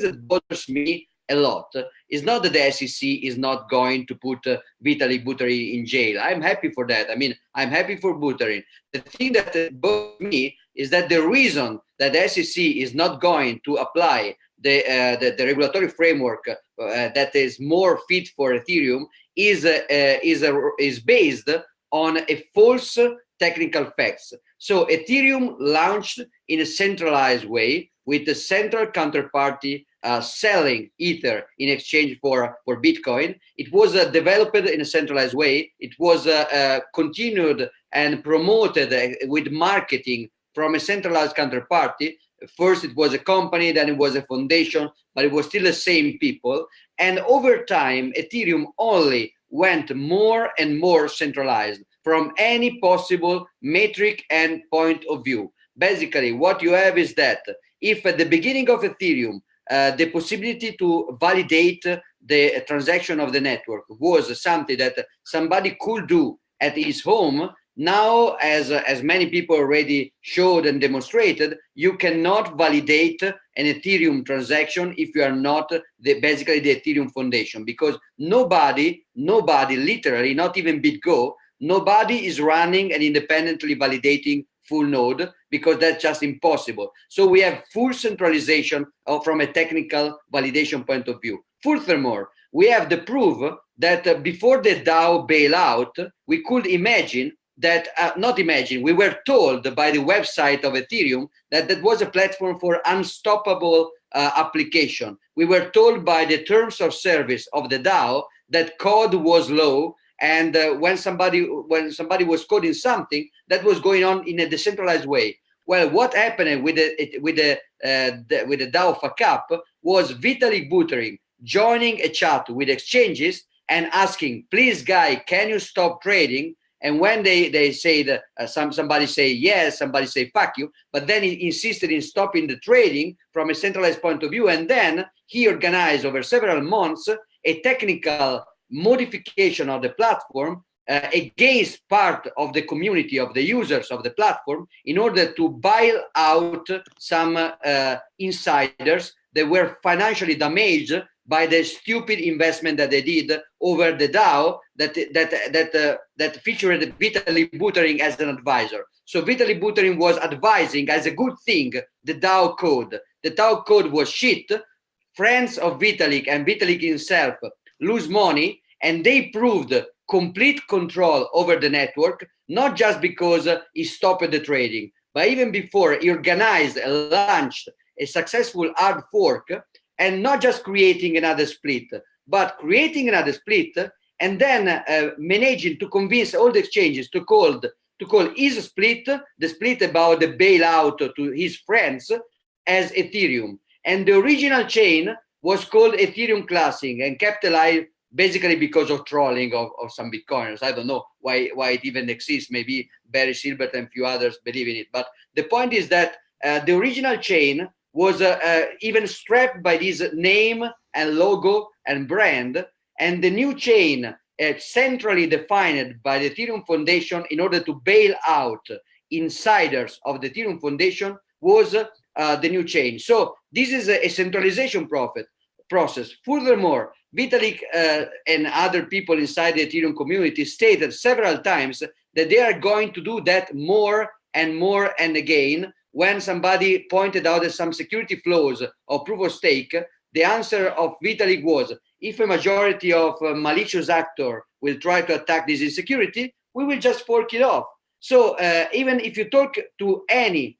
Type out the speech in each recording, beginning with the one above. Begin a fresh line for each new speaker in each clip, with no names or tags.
things that bothers me a lot is not that the SEC is not going to put Vitalik Buterin in jail. I'm happy for that. I mean, I'm happy for Buterin. The thing that bothers me is that the reason that the SEC is not going to apply the regulatory framework that is more fit for Ethereum is based on a false technical facts. So Ethereum launched in a centralized way with the central counterparty selling Ether in exchange for Bitcoin. It was developed in a centralized way. It was continued and promoted with marketing from a centralized counterparty. First, it was a company, then it was a foundation, but it was still the same people. And over time, Ethereum only went more and more centralized from any possible metric and point of view. Basically, what you have is that if at the beginning of Ethereum, the possibility to validate the transaction of the network was something that somebody could do at his home, now, as many people already showed and demonstrated, you cannot validate an Ethereum transaction if you are not basically the Ethereum Foundation, because nobody, literally, not even BitGo, nobody is running and independently validating full node, because that's just impossible. So we have full centralization from a technical validation point of view. Furthermore, we have the proof that before the DAO bailout, we could imagine that, we were told by the website of Ethereum that that was a platform for unstoppable application. We were told by the terms of service of the DAO that code was low, and when somebody was coding something, that was going on in a decentralized way. Well, what happened with the DAO fuck up was Vitalik Buterin joining a chat with exchanges and asking, please, guy, can you stop trading? And when they say that somebody say yes, somebody say fuck you, but then he insisted in stopping the trading from a centralized point of view. And then he organized over several months a technical modification of the platform against part of the community of the users of the platform in order to bail out some insiders that were financially damaged by the stupid investment that they did over the DAO that featured Vitalik Buterin as an advisor. So Vitalik Buterin was advising as a good thing the DAO code. The DAO code was shit. Friends of Vitalik and Vitalik himself lose money, and they proved complete control over the network, not just because he stopped the trading, but even before he organized and launched a successful hard fork, and not just creating another split, but creating another split and then managing to convince all the exchanges to call his split, the split about the bailout to his friends, as Ethereum. And the original chain was called Ethereum Classing and kept alive basically because of trolling of some Bitcoiners. I don't know why it even exists. Maybe Barry Silbert and a few others believe in it. But the point is that the original chain was even strapped by this name and logo and brand, and the new chain centrally defined by the Ethereum Foundation in order to bail out insiders of the Ethereum Foundation was the new chain. So this is a centralization process. Furthermore, Vitalik and other people inside the Ethereum community stated several times that they are going to do that more and again. When somebody pointed out that some security flaws of proof of stake, the answer of Vitalik was, if a majority of malicious actor will try to attack this insecurity, we will just fork it off. So even if you talk to any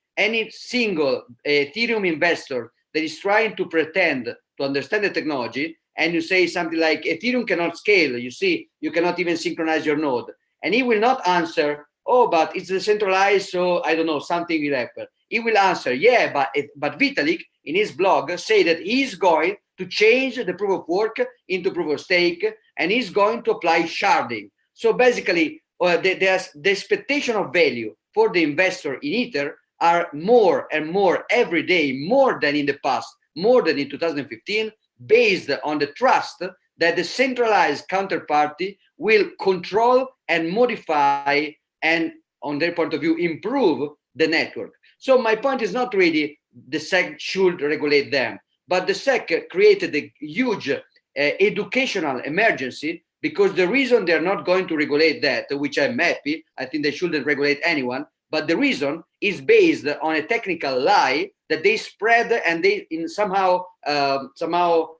single Ethereum investor that is trying to pretend to understand the technology, and you say something like, Ethereum cannot scale, you see, you cannot even synchronize your node, and he will not answer, oh, but it's decentralized, so I don't know, something will happen. He will answer, yeah, but Vitalik in his blog say that he's going to change the proof of work into proof of stake, and he's going to apply sharding. So basically, the expectation of value for the investor in Ether are more and more every day, more than in the past, more than in 2015, based on the trust that the centralized counterparty will control and modify and, on their point of view, improve the network. So my point is not really the SEC should regulate them. but the SEC created a huge educational emergency, because the reason they're not going to regulate that, which I'm happy, I think they shouldn't regulate anyone, but the reason is based on a technical lie that they spread, and they somehow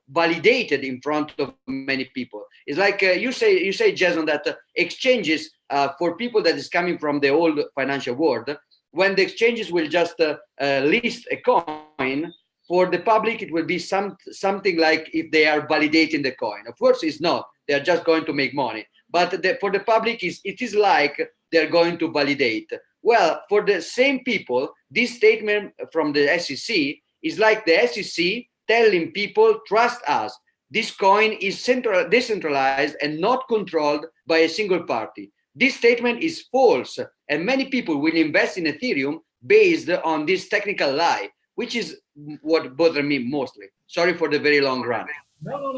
validated in front of many people. It's like you say, Jason, that exchanges for people that is coming from the old financial world, when the exchanges will just list a coin, for the public it will be something like if they are validating the coin. Of course, it's not. They are just going to make money. But for the public, it is like they're going to validate. Well, for the same people, this statement from the SEC is like the SEC telling people, trust us. This coin is decentralized and not controlled by a single party. This statement is false, and many people will invest in Ethereum based on this technical lie, which is what bothers me mostly. Sorry for the very long run.
No, no,